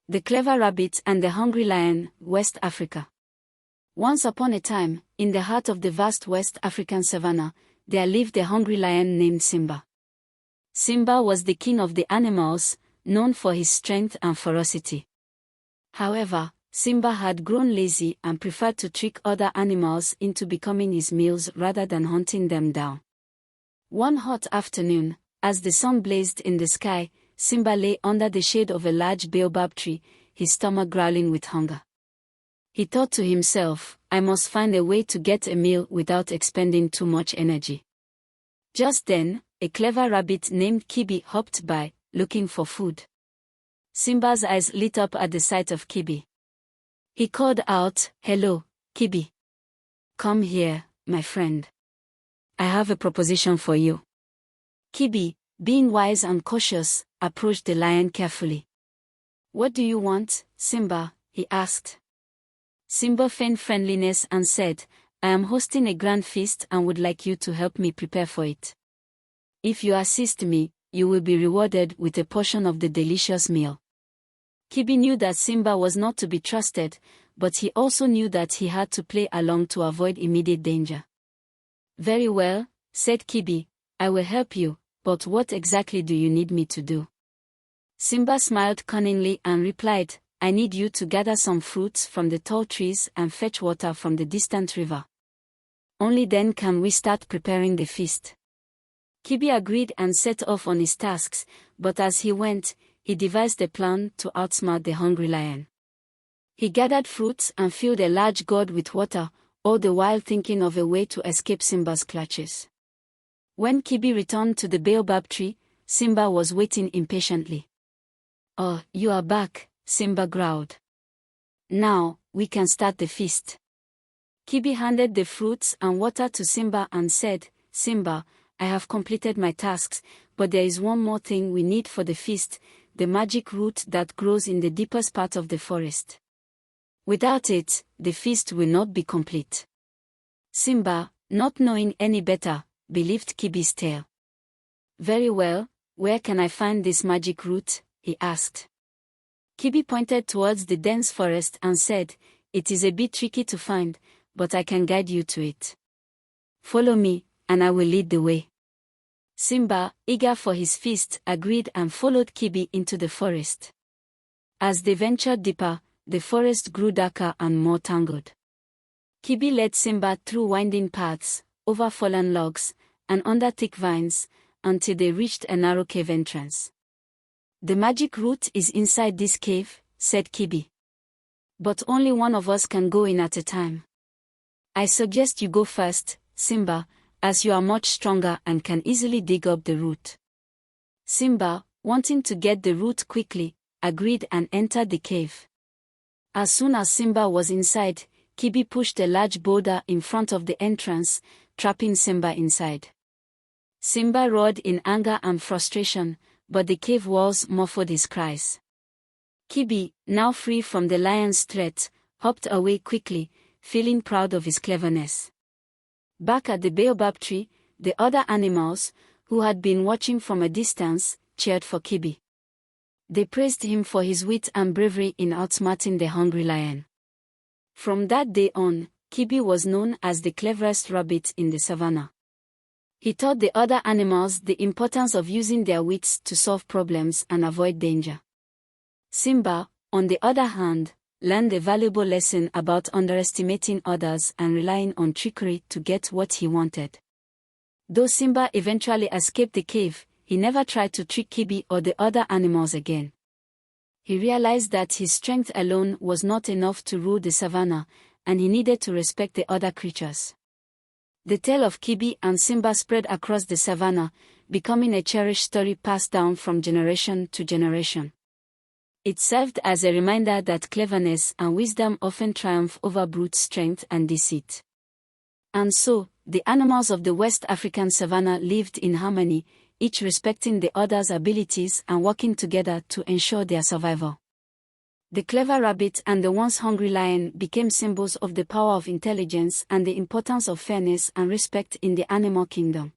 The Clever Rabbit and the Hungry Lion, West Africa. Once upon a time, in the heart of the vast West African savanna, there lived a hungry lion named Simba. Simba was the king of the animals, known for his strength and ferocity. However, Simba had grown lazy and preferred to trick other animals into becoming his meals rather than hunting them down. One hot afternoon, as the sun blazed in the sky, Simba lay under the shade of a large baobab tree, his stomach growling with hunger. He thought to himself, I must find a way to get a meal without expending too much energy. Just then, a clever rabbit named Kibi hopped by, looking for food. Simba's eyes lit up at the sight of Kibi. He called out, "Hello, Kibi. Come here, my friend. I have a proposition for you." Kibi, being wise and cautious, approached the lion carefully. "What do you want, Simba?" he asked. Simba feigned friendliness and said, "I am hosting a grand feast and would like you to help me prepare for it. If you assist me, you will be rewarded with a portion of the delicious meal." Kibi knew that Simba was not to be trusted, but he also knew that he had to play along to avoid immediate danger. "Very well," said Kibi, "I will help you. But what exactly do you need me to do?" Simba smiled cunningly and replied, "I need you to gather some fruits from the tall trees and fetch water from the distant river. Only then can we start preparing the feast." Kibi agreed and set off on his tasks, but as he went, he devised a plan to outsmart the hungry lion. He gathered fruits and filled a large gourd with water, all the while thinking of a way to escape Simba's clutches. When Kibi returned to the baobab tree, Simba was waiting impatiently. "Oh, you are back," Simba growled. "Now, we can start the feast." Kibi handed the fruits and water to Simba and said, "Simba, I have completed my tasks, but there is one more thing we need for the feast, the magic root that grows in the deepest part of the forest. Without it, the feast will not be complete." Simba, not knowing any better, believed Kibi's tale. "Very well, where can I find this magic root?" he asked. Kibi pointed towards the dense forest and said, "It is a bit tricky to find, but I can guide you to it. Follow me, and I will lead the way." Simba, eager for his feast, agreed and followed Kibi into the forest. As they ventured deeper, the forest grew darker and more tangled. Kibi led Simba through winding paths, over fallen logs, and under thick vines, until they reached a narrow cave entrance. "The magic root is inside this cave," said Kibi. "But only one of us can go in at a time. I suggest you go first, Simba, as you are much stronger and can easily dig up the root." Simba, wanting to get the root quickly, agreed and entered the cave. As soon as Simba was inside, Kibi pushed a large boulder in front of the entrance, trapping Simba inside. Simba roared in anger and frustration, but the cave walls muffled his cries. Kibi, now free from the lion's threat, hopped away quickly, feeling proud of his cleverness. Back at the baobab tree, the other animals, who had been watching from a distance, cheered for Kibi. They praised him for his wit and bravery in outsmarting the hungry lion. From that day on, Kibi was known as the cleverest rabbit in the savannah. He taught the other animals the importance of using their wits to solve problems and avoid danger. Simba, on the other hand, learned a valuable lesson about underestimating others and relying on trickery to get what he wanted. Though Simba eventually escaped the cave, he never tried to trick Kibi or the other animals again. He realized that his strength alone was not enough to rule the savannah, and he needed to respect the other creatures. The tale of Kibi and Simba spread across the savannah, becoming a cherished story passed down from generation to generation. It served as a reminder that cleverness and wisdom often triumph over brute strength and deceit. And so, the animals of the West African savannah lived in harmony, each respecting the other's abilities and working together to ensure their survival. The clever rabbit and the once hungry lion became symbols of the power of intelligence and the importance of fairness and respect in the animal kingdom.